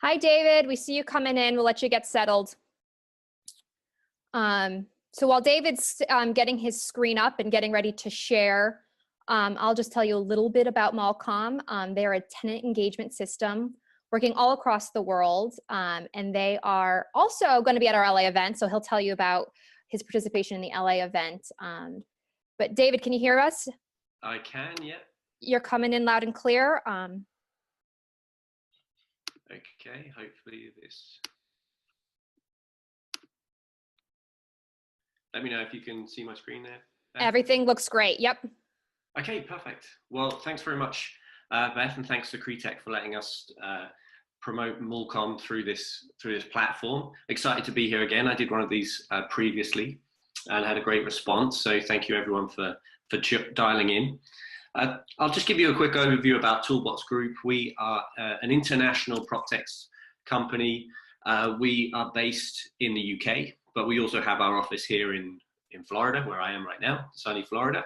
Hi, David. We see you coming in. We'll let you get settled. So while David's getting his screen up and getting ready to share, I'll just tell you a little bit about Mallcomm. They're a tenant engagement system working all across the world, and they are also going to be at our LA event, so he'll tell you about his participation in the LA event. But David, can you hear us? I can, yeah. You're coming in loud and clear. Okay, hopefully this. Let me know if you can see my screen there. Beth. Everything looks great. Yep. Okay, perfect. Well, thanks very much, Beth, and thanks to CREtech for letting us promote Mallcomm through this platform. Excited to be here again. I did one of these previously and had a great response. So thank you everyone for dialing in. I'll just give you a quick overview about Toolbox Group. We are an international PropTech company. We are based in the UK, but we also have our office here in Florida, where I am right now, sunny Florida.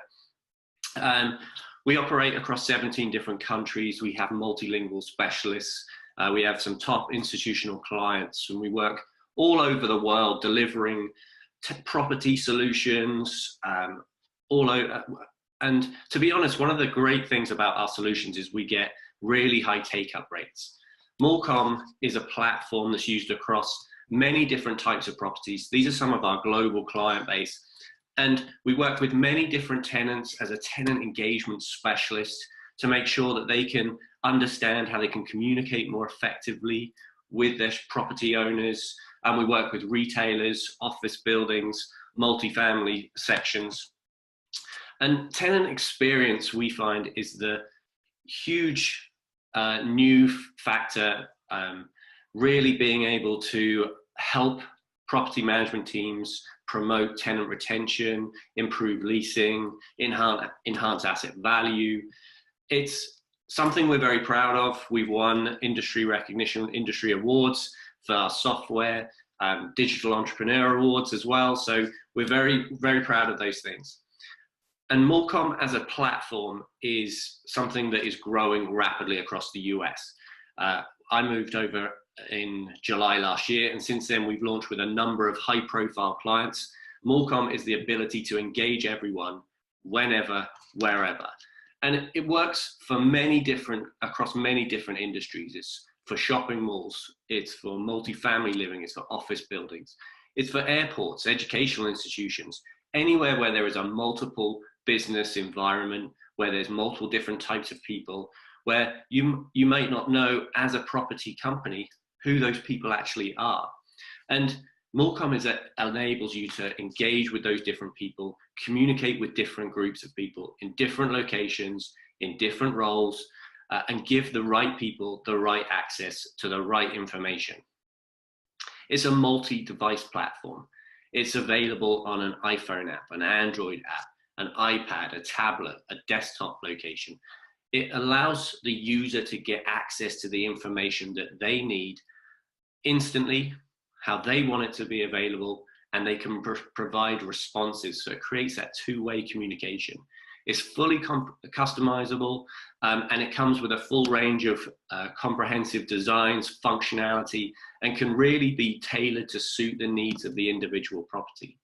We operate across 17 different countries. We have multilingual specialists. We have some top institutional clients, and we work all over the world delivering property solutions all over. And to be honest, one of the great things about our solutions is we get really high take-up rates. Mallcomm is a platform that's used across many different types of properties. These are some of our global client base. And we work with many different tenants as a tenant engagement specialist to make sure that they can understand how they can communicate more effectively with their property owners. And we work with retailers, office buildings, multifamily sections. And tenant experience, we find, is the huge new factor, really being able to help property management teams promote tenant retention, improve leasing, enhance asset value. It's something we're very proud of. We've won industry recognition, industry awards for our software, digital entrepreneur awards as well. So we're very, very proud of those things. And Mallcomm as a platform is something that is growing rapidly across the US. I moved over in July last year, and since then we've launched with a number of high-profile clients. Mallcomm is the ability to engage everyone, whenever, wherever. And it works for across many different industries. It's for shopping malls, it's for multifamily living, it's for office buildings, it's for airports, educational institutions, anywhere where there is a multiple business environment, where there's multiple different types of people, where you might not know as a property company who those people actually are. And Mallcomm enables you to engage with those different people, communicate with different groups of people in different locations, in different roles, and give the right people the right access to the right information. It's a multi-device platform. It's available on an iPhone app, an Android app, an iPad, a tablet, a desktop location. It allows the user to get access to the information that they need instantly, how they want it to be available, and they can provide responses. So it creates that two-way communication. It's fully customizable, and it comes with a full range of comprehensive designs, functionality, and can really be tailored to suit the needs of the individual property.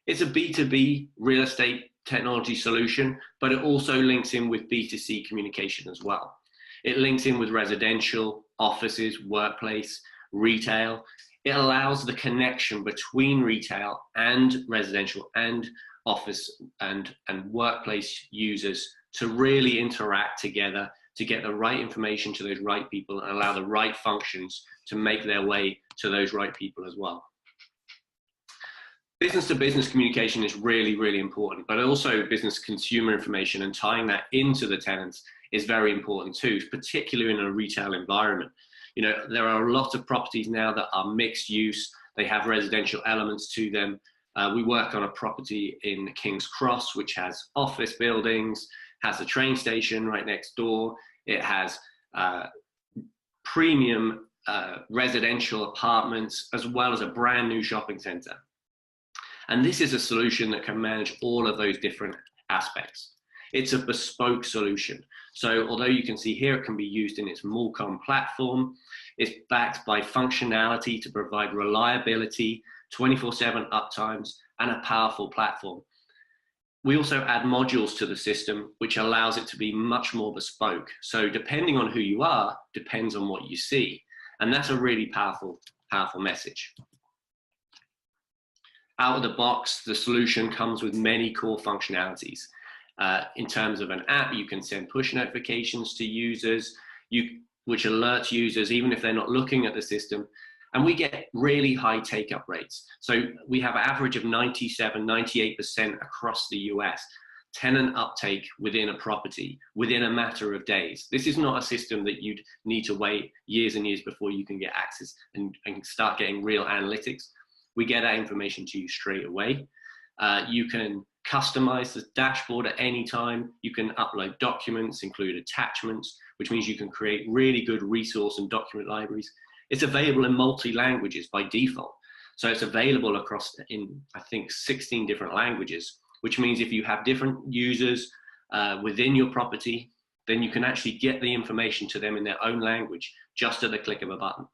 It's a B2B real estate technology solution, but it also links in with B2C communication as well. It links in with residential, offices, workplace, retail. It allows the connection between retail and residential and office and workplace users to really interact together to get the right information to those right people and allow the right functions to make their way to those right people as well. Business to business communication is really, really important, but also business consumer information and tying that into the tenants is very important too, particularly in a retail environment. You know, there are a lot of properties now that are mixed use. They have residential elements to them. We work on a property in King's Cross, which has office buildings, has a train station right next door. It has premium residential apartments, as well as a brand new shopping center. And this is a solution that can manage all of those different aspects. It's a bespoke solution. So although you can see here it can be used in its Mallcomm platform, it's backed by functionality to provide reliability, 24/7 uptimes, and a powerful platform. We also add modules to the system, which allows it to be much more bespoke. So depending on who you are, depends on what you see. And that's a really powerful message. Out of the box, the solution comes with many core functionalities. In terms of an app, you can send push notifications to users, which alerts users even if they're not looking at the system. And we get really high take-up rates. So we have an average of 97, 98% across the US. Tenant uptake within a property, within a matter of days. This is not a system that you'd need to wait years and years before you can get access and start getting real analytics. We get that information to you straight away. You can customize the dashboard at any time. You can upload documents, include attachments, which means you can create really good resource and document libraries. It's available in multi-languages by default. So it's available across I think 16 different languages, which means if you have different users within your property, then you can actually get the information to them in their own language, just at the click of a button.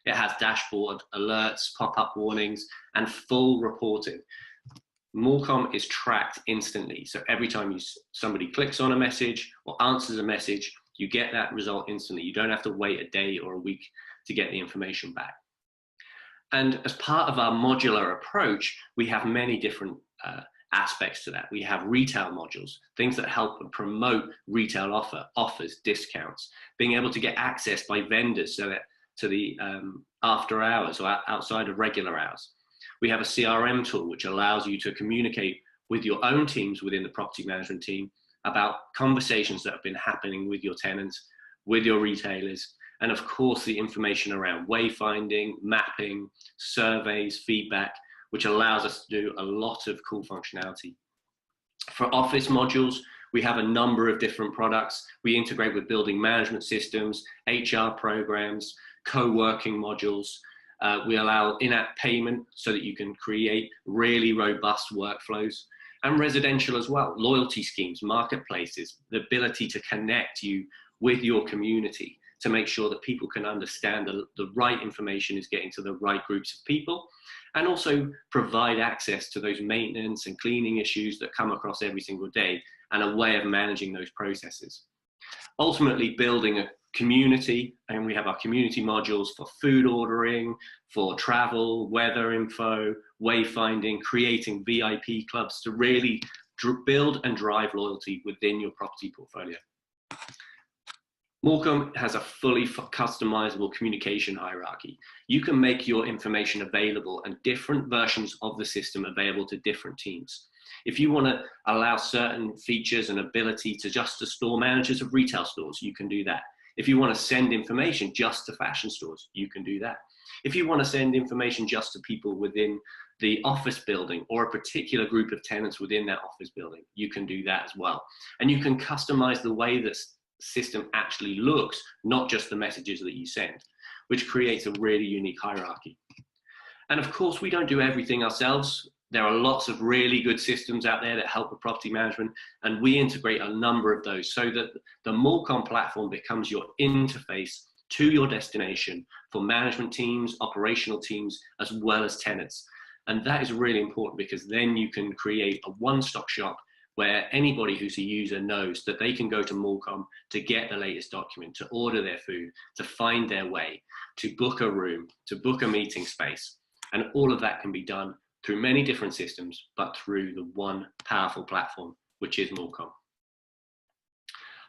It has dashboard, alerts, pop-up warnings, and full reporting. Mallcomm is tracked instantly. So every time somebody clicks on a message or answers a message, you get that result instantly. You don't have to wait a day or a week to get the information back. And as part of our modular approach, we have many different aspects to that. We have retail modules, things that help and promote retail offers, discounts, being able to get access by vendors to the after hours or outside of regular hours. We have a CRM tool which allows you to communicate with your own teams within the property management team about conversations that have been happening with your tenants, with your retailers, and of course the information around wayfinding, mapping, surveys, feedback, which allows us to do a lot of cool functionality. For office modules, we have a number of different products. We integrate with building management systems, HR programs, co-working modules. We allow in-app payment so that you can create really robust workflows, and residential as well, loyalty schemes, marketplaces, the ability to connect you with your community to make sure that people can understand the right information is getting to the right groups of people, and also provide access to those maintenance and cleaning issues that come across every single day and a way of managing those processes. Ultimately building a community, and we have our community modules for food ordering, for travel, weather info, wayfinding, creating VIP clubs to really build and drive loyalty within your property portfolio. Mallcomm has a fully customizable communication hierarchy. You can make your information available and different versions of the system available to different teams. If you want to allow certain features and ability to just the store managers of retail stores, you can do that. If you want to send information just to fashion stores, you can do that. If you want to send information just to people within the office building or a particular group of tenants within that office building, you can do that as well. And you can customize the way that system actually looks, not just the messages that you send, which creates a really unique hierarchy. And of course, we don't do everything ourselves. There are lots of really good systems out there that help with property management, and we integrate a number of those so that the Mallcomm platform becomes your interface to your destination for management teams, operational teams, as well as tenants. And that is really important because then you can create a one-stop shop where anybody who's a user knows that they can go to Mallcomm to get the latest document, to order their food, to find their way, to book a room, to book a meeting space. And all of that can be done through many different systems, but through the one powerful platform, which is Mallcomm.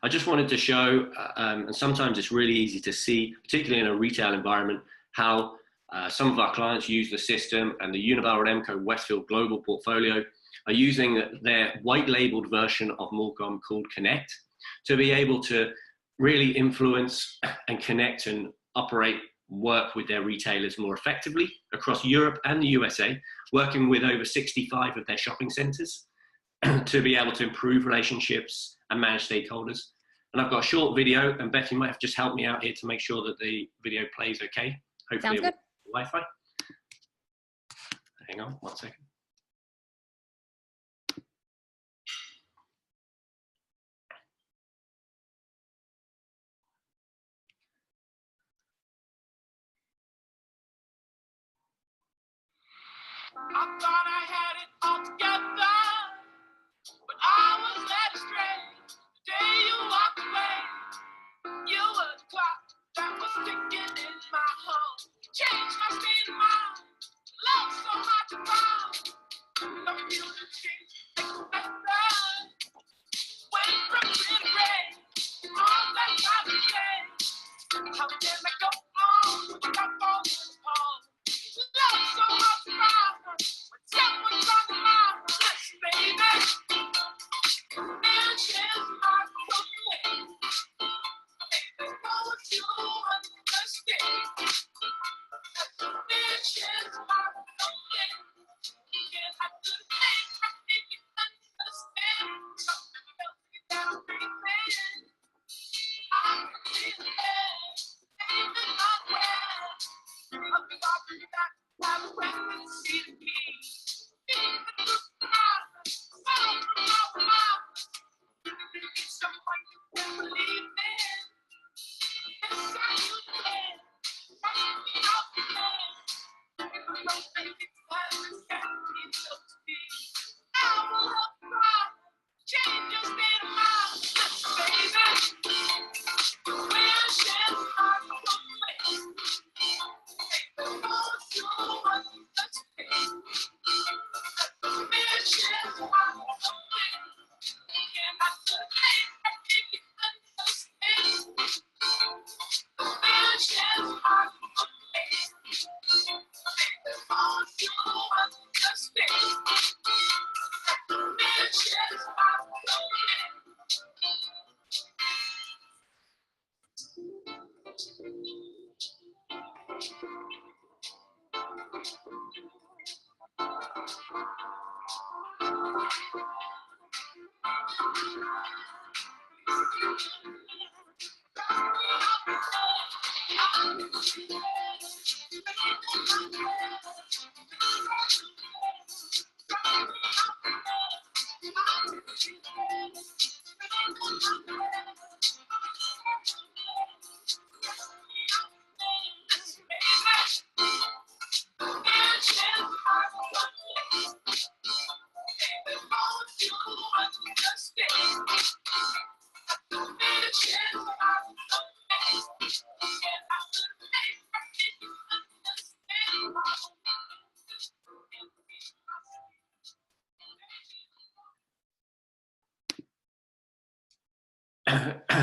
I just wanted to show, and sometimes it's really easy to see, particularly in a retail environment, how some of our clients use the system, and the Unibail Rodamco Westfield Global Portfolio are using their white labeled version of Mallcomm called Connect to be able to really influence and connect and operate, work with their retailers more effectively across Europe and the USA, working with over 65 of their shopping centers to be able to improve relationships and manage stakeholders. And I've got a short video, and Becky might have just helped me out here to make sure that the video plays okay. Hopefully, Sounds good. Wi-Fi. Hang on 1 second.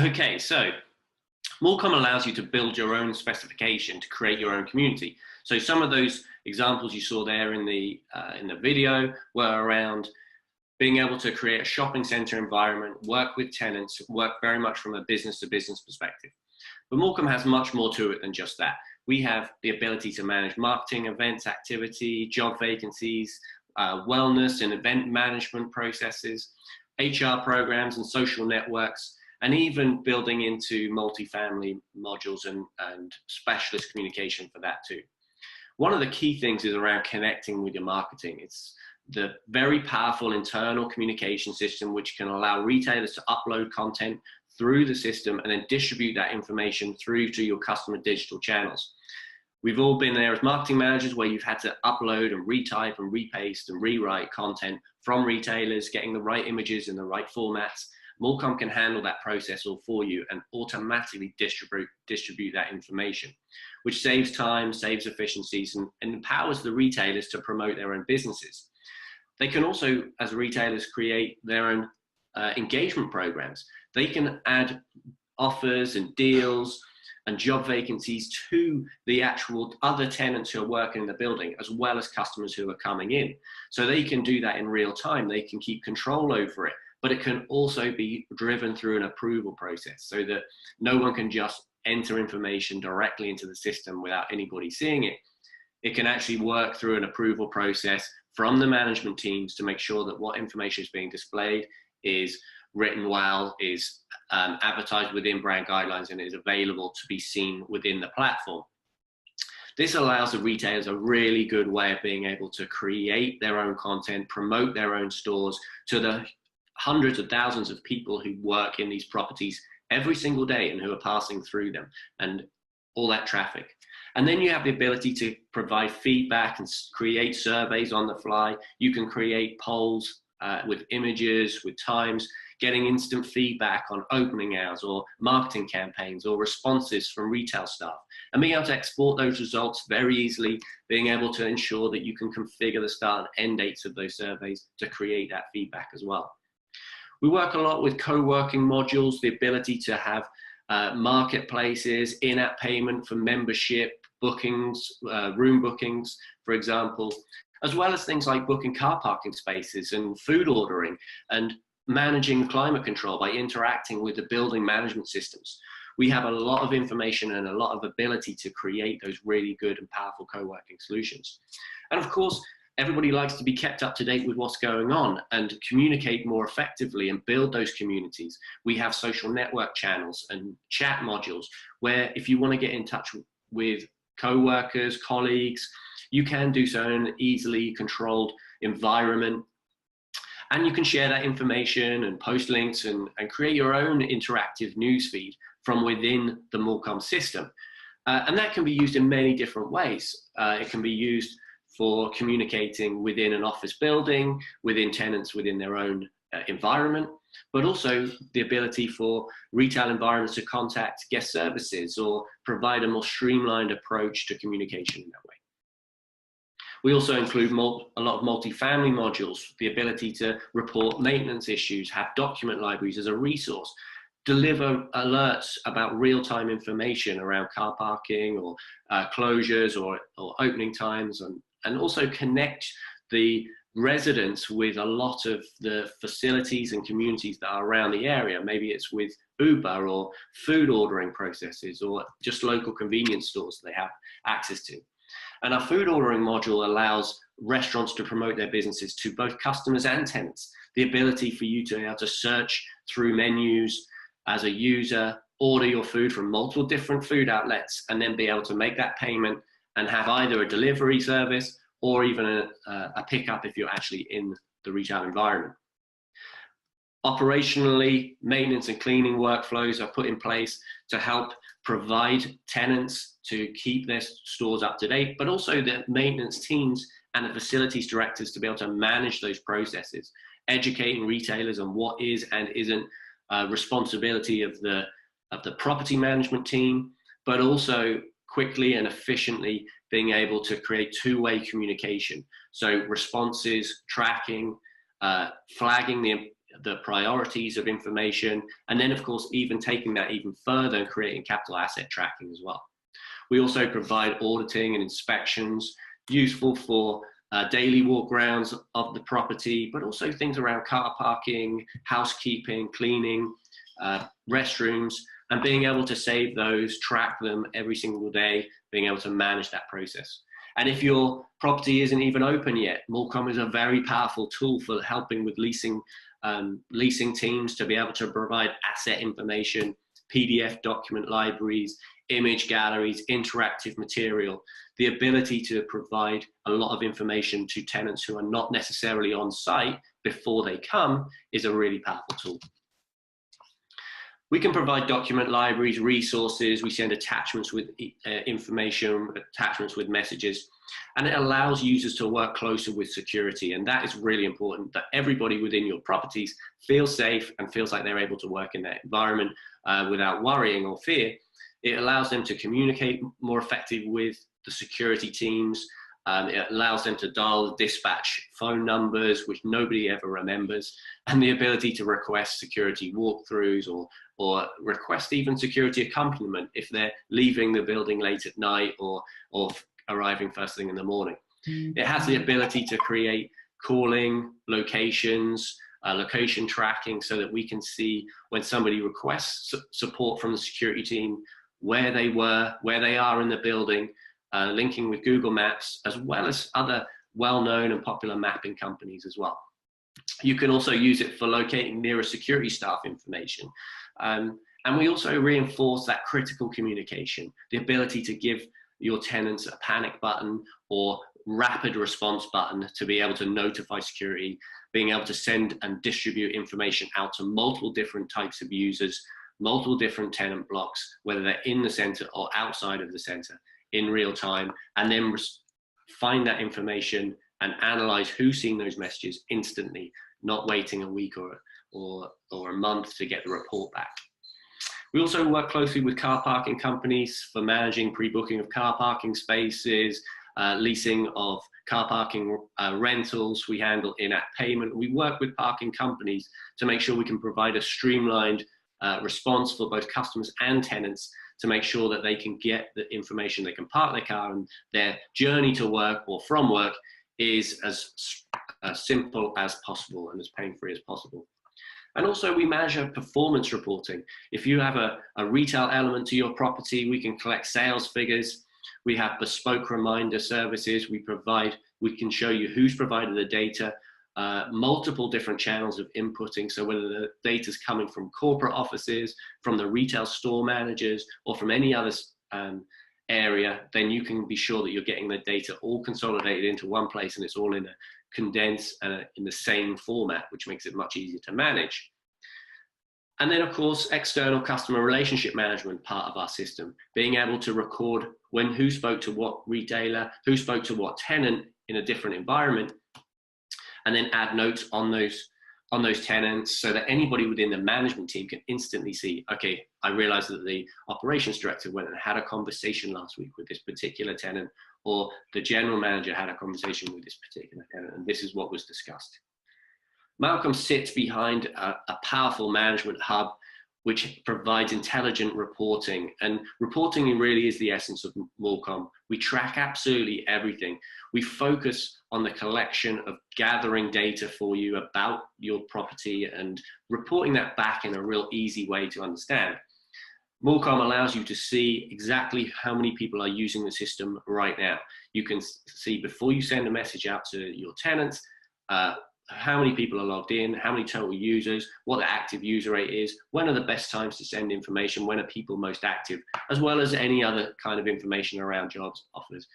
Okay, so Mallcomm allows you to build your own specification to create your own community. So some of those examples you saw there in the video were around being able to create a shopping center environment, work with tenants, work very much from a business to business perspective. But Mallcomm has much more to it than just that. We have the ability to manage marketing, events, activity, job vacancies, wellness and event management processes, HR programs and social networks, and even building into multifamily modules and specialist communication for that too. One of the key things is around connecting with your marketing. It's the very powerful internal communication system which can allow retailers to upload content through the system and then distribute that information through to your customer digital channels. We've all been there as marketing managers where you've had to upload and retype and repaste and rewrite content from retailers, getting the right images in the right formats. Mallcomm can handle that process all for you and automatically distribute that information, which saves time, saves efficiencies, and empowers the retailers to promote their own businesses. They can also, as retailers, create their own engagement programs. They can add offers and deals and job vacancies to the actual other tenants who are working in the building, as well as customers who are coming in. So they can do that in real time. They can keep control over it, but it can also be driven through an approval process so that no one can just enter information directly into the system without anybody seeing it. It can actually work through an approval process from the management teams to make sure that what information is being displayed is written well, is advertised within brand guidelines, and is available to be seen within the platform. This allows the retailers a really good way of being able to create their own content, promote their own stores to the hundreds of thousands of people who work in these properties every single day and who are passing through them and all that traffic. And then you have the ability to provide feedback and create surveys on the fly. You can create polls with images, with times, getting instant feedback on opening hours or marketing campaigns or responses from retail staff, and being able to export those results very easily, being able to ensure that you can configure the start and end dates of those surveys to create that feedback as well. We work a lot with co-working modules, the ability to have marketplaces, in-app payment for membership, bookings, room bookings, for example, as well as things like booking car parking spaces and food ordering and managing climate control by interacting with the building management systems. We have a lot of information and a lot of ability to create those really good and powerful co-working solutions. And of course, everybody likes to be kept up to date with what's going on and communicate more effectively and build those communities. We have social network channels and chat modules where if you want to get in touch with co-workers, colleagues, you can do so in an easily controlled environment. And you can share that information and post links and create your own interactive newsfeed from within the Mallcomm system. And that can be used in many different ways. It can be used for communicating within an office building, within tenants within their own environment, but also the ability for retail environments to contact guest services or provide a more streamlined approach to communication in that way. We also include a lot of multi-family modules, the ability to report maintenance issues, have document libraries as a resource, deliver alerts about real-time information around car parking or closures or opening times, and also connect the residents with a lot of the facilities and communities that are around the area. Maybe it's with Uber or food ordering processes or just local convenience stores they have access to. And our food ordering module allows restaurants to promote their businesses to both customers and tenants. The ability for you to be able to search through menus as a user, order your food from multiple different food outlets, and then be able to make that payment and have either a delivery service or even a pickup if you're actually in the retail environment. Operationally, maintenance and cleaning workflows are put in place to help provide tenants to keep their stores up to date, but also the maintenance teams and the facilities directors to be able to manage those processes, educating retailers on what is and isn't responsibility of the property management team, but also quickly and efficiently being able to create two-way communication. So responses, tracking, flagging the priorities of information, and then of course even taking that even further and creating capital asset tracking as well. We also provide auditing and inspections useful for daily walk rounds of the property, but also things around car parking, housekeeping, cleaning, restrooms, and being able to save those, track them every single day, being able to manage that process. And if your property isn't even open yet, Mallcomm is a very powerful tool for helping with leasing teams to be able to provide asset information, PDF document libraries, image galleries, interactive material, the ability to provide a lot of information to tenants who are not necessarily on site before they come is a really powerful tool. We can provide document libraries, resources, we send attachments with information, attachments with messages, and it allows users to work closer with security. And that is really important, that everybody within your properties feels safe and feels like they're able to work in that environment without worrying or fear. It allows them to communicate more effectively with the security teams. It allows them to dial dispatch phone numbers, which nobody ever remembers, and the ability to request security walkthroughs or request even security accompaniment if they're leaving the building late at night or arriving first thing in the morning. It has the ability to create calling locations, location tracking, so that we can see when somebody requests support from the security team, where they were, where they are in the building, linking with Google Maps, as well as other well-known and popular mapping companies as well. You can also use it for locating nearer security staff information. And we also reinforce that critical communication, the ability to give your tenants a panic button or rapid response button to be able to notify security, being able to send and distribute information out to multiple different types of users, multiple different tenant blocks, whether they're in the center or outside of the center in real time, and then find that information and analyze who's seen those messages instantly, not waiting a week or a month to get the report back. We also work closely with car parking companies for managing pre-booking of car parking spaces, leasing of car parking rentals. We handle in-app payment. We work with parking companies to make sure we can provide a streamlined response for both customers and tenants to make sure that they can get the information, they can park their car, and their journey to work or from work is as simple as possible and as pain-free as possible. And also we measure performance reporting. If you have a retail element to your property, we can collect sales figures. We have bespoke reminder services. We can show you who's provided the data, multiple different channels of inputting. So whether the data is coming from corporate offices, from the retail store managers, or from any other area, then you can be sure that you're getting the data all consolidated into one place, and it's all in a condensed in the same format, which makes it much easier to manage. And then of course, external customer relationship management, part of our system, being able to record who spoke to what retailer, who spoke to what tenant in a different environment, and then add notes on those tenants so that anybody within the management team can instantly see, okay, I realized that the operations director went and had a conversation last week with this particular tenant, or the general manager had a conversation with this particular tenant, and this is what was discussed. Mallcomm sits behind a powerful management hub which provides intelligent reporting, and reporting really is the essence of Mallcomm. We track absolutely everything. We focus on the collection of gathering data for you about your property and reporting that back in a real easy way to understand. Mallcomm allows you to see exactly how many people are using the system right now. You can see before you send a message out to your tenants, how many people are logged in, how many total users, what the active user rate is, when are the best times to send information, when are people most active, as well as any other kind of information around jobs offers.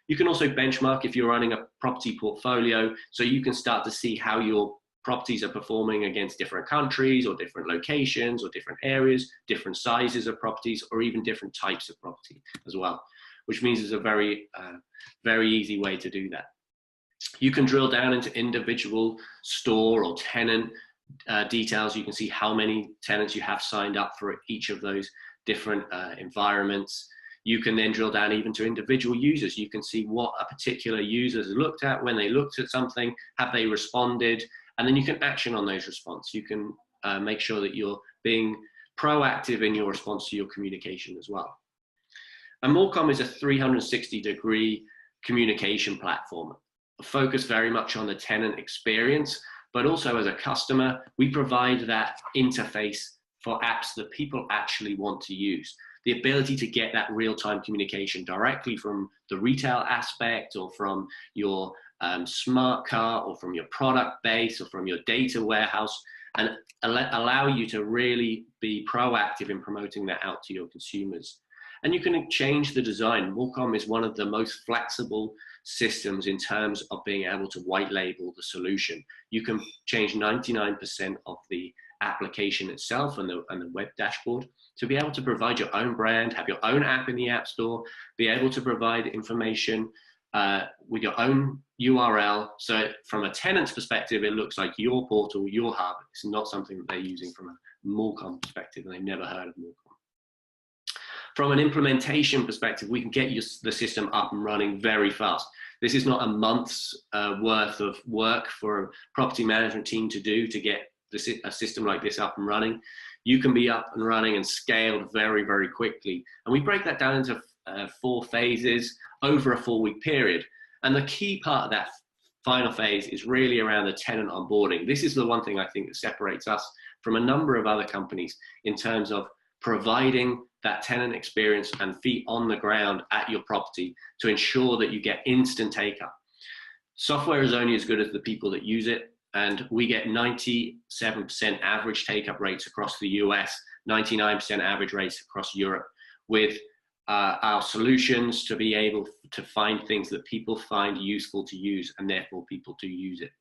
You can also benchmark if you're running a property portfolio, so you can start to see how your properties are performing against different countries or different locations or different areas, different sizes of properties, or even different types of property as well, which means it's a very, very easy way to do that. You can drill down into individual store or tenant details. You can see how many tenants you have signed up for each of those different environments. You can then drill down even to individual users. You can see what a particular user has looked at, when they looked at something, have they responded, and then you can action on those responses. You can make sure that you're being proactive in your response to your communication as well. And Mallcomm is a 360-degree communication platform, focused very much on the tenant experience, but also as a customer, we provide that interface for apps that people actually want to use. The ability to get that real-time communication directly from the retail aspect, or from your smart car, or from your product base, or from your data warehouse, and allow you to really be proactive in promoting that out to your consumers. And you can change the design. Mallcomm is one of the most flexible systems in terms of being able to white label the solution. You can change 99% of the application itself and the web dashboard to be able to provide your own brand, have your own app in the App Store, be able to provide information with your own URL. So from a tenant's perspective, it looks like your portal, your hub. It's not something that they're using from a Mallcomm perspective, and they've never heard of Mallcomm. From an implementation perspective, we can get the system up and running very fast. This is not a month's worth of work for a property management team to do to get a system like this up and running. You can be up and running and scaled very, very quickly. And we break that down into 4 phases over a 4-week period. And the key part of that final phase is really around the tenant onboarding. This is the one thing I think that separates us from a number of other companies in terms of providing that tenant experience and feet on the ground at your property to ensure that you get instant take-up. Software is only as good as the people that use it, and we get 97% average take-up rates across the US, 99% average rates across Europe, with our solutions to be able to find things that people find useful to use, and therefore people do use it.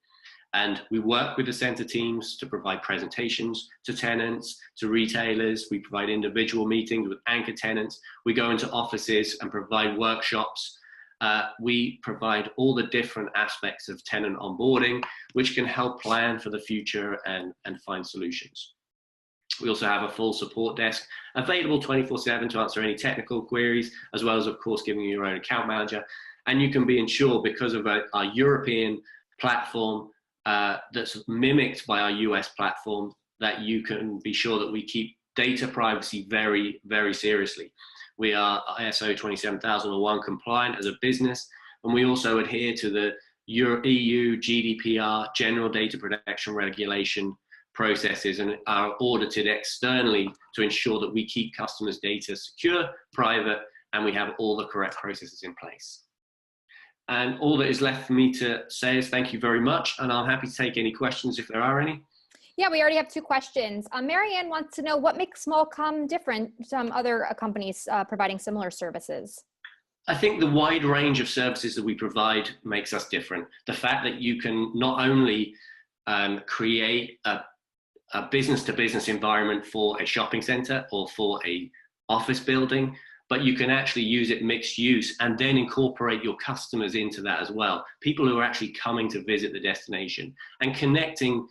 And we work with the center teams to provide presentations to tenants, to retailers. We provide individual meetings with anchor tenants. We go into offices and provide workshops. We provide all the different aspects of tenant onboarding, which can help plan for the future and find solutions. We also have a full support desk available 24/7 to answer any technical queries, as well as, of course, giving you your own account manager. And you can be ensured, because of our European platform, that's mimicked by our US platform, that you can be sure that we keep data privacy very, very seriously. We are ISO 27001 compliant as a business, and we also adhere to the EU GDPR, General Data Protection Regulation processes, and are audited externally to ensure that we keep customers' data secure, private, and we have all the correct processes in place. And all that is left for me to say is thank you very much, and I'm happy to take any questions if there are any. Yeah, we already have 2 questions. Marianne wants to know what makes Mallcomm different from other companies providing similar services. I think the wide range of services that we provide makes us different. The fact that you can not only create a business-to-business environment for a shopping center or for a office building, but you can actually use it mixed use and then incorporate your customers into that as well. People who are actually coming to visit the destination and connecting,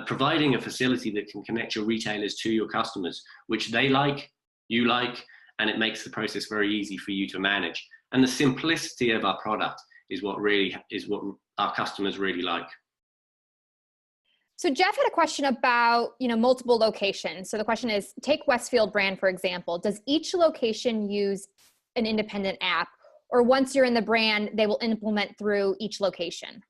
providing a facility that can connect your retailers to your customers, which they like, you like, and it makes the process very easy for you to manage. And the simplicity of our product is what our customers really like. So Jeff had a question about, multiple locations. So the question is, take Westfield brand, for example. Does each location use an independent app, or once you're in the brand, they will implement through each location?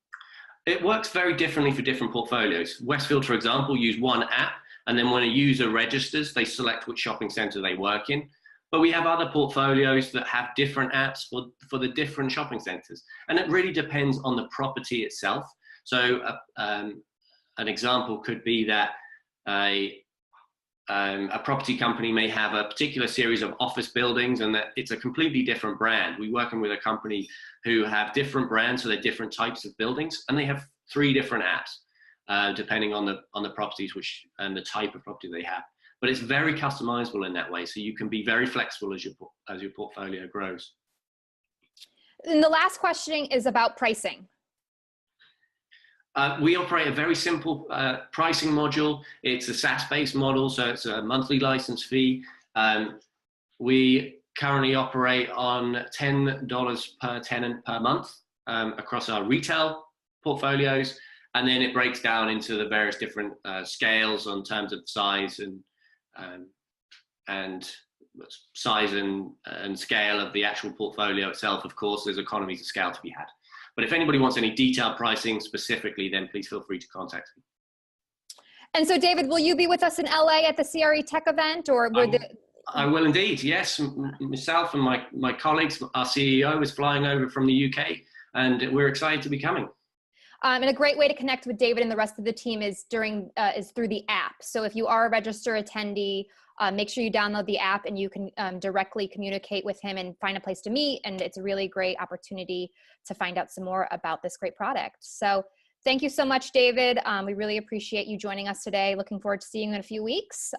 It works very differently for different portfolios. Westfield, for example, use one app, and then when a user registers, they select which shopping center they work in. But we have other portfolios that have different apps for the different shopping centers. And it really depends on the property itself. So an example could be that a property company may have a particular series of office buildings and that it's a completely different brand. We're working with a company who have different brands, so they're different types of buildings, and they have 3 different apps, depending on the properties and the type of property they have. But it's very customizable in that way, so you can be very flexible as your portfolio grows. And the last question is about pricing. We operate a very simple pricing module. It's a SaaS-based model, so it's a monthly license fee. We currently operate on $10 per tenant per month across our retail portfolios, and then it breaks down into the various different scales on terms of size and size and scale of the actual portfolio itself. Of course, there's economies of scale to be had. But if anybody wants any detailed pricing specifically, then please feel free to contact me. And so, David, will you be with us in LA at the CREtech event, or I will indeed, yes. Myself and my colleagues, our CEO is flying over from the UK, and we're excited to be coming. And a great way to connect with David and the rest of the team is through the app. So if you are a registered attendee, make sure you download the app and you can directly communicate with him and find a place to meet. And it's a really great opportunity to find out some more about this great product. So thank you so much, David. We really appreciate you joining us today. Looking forward to seeing you in a few weeks.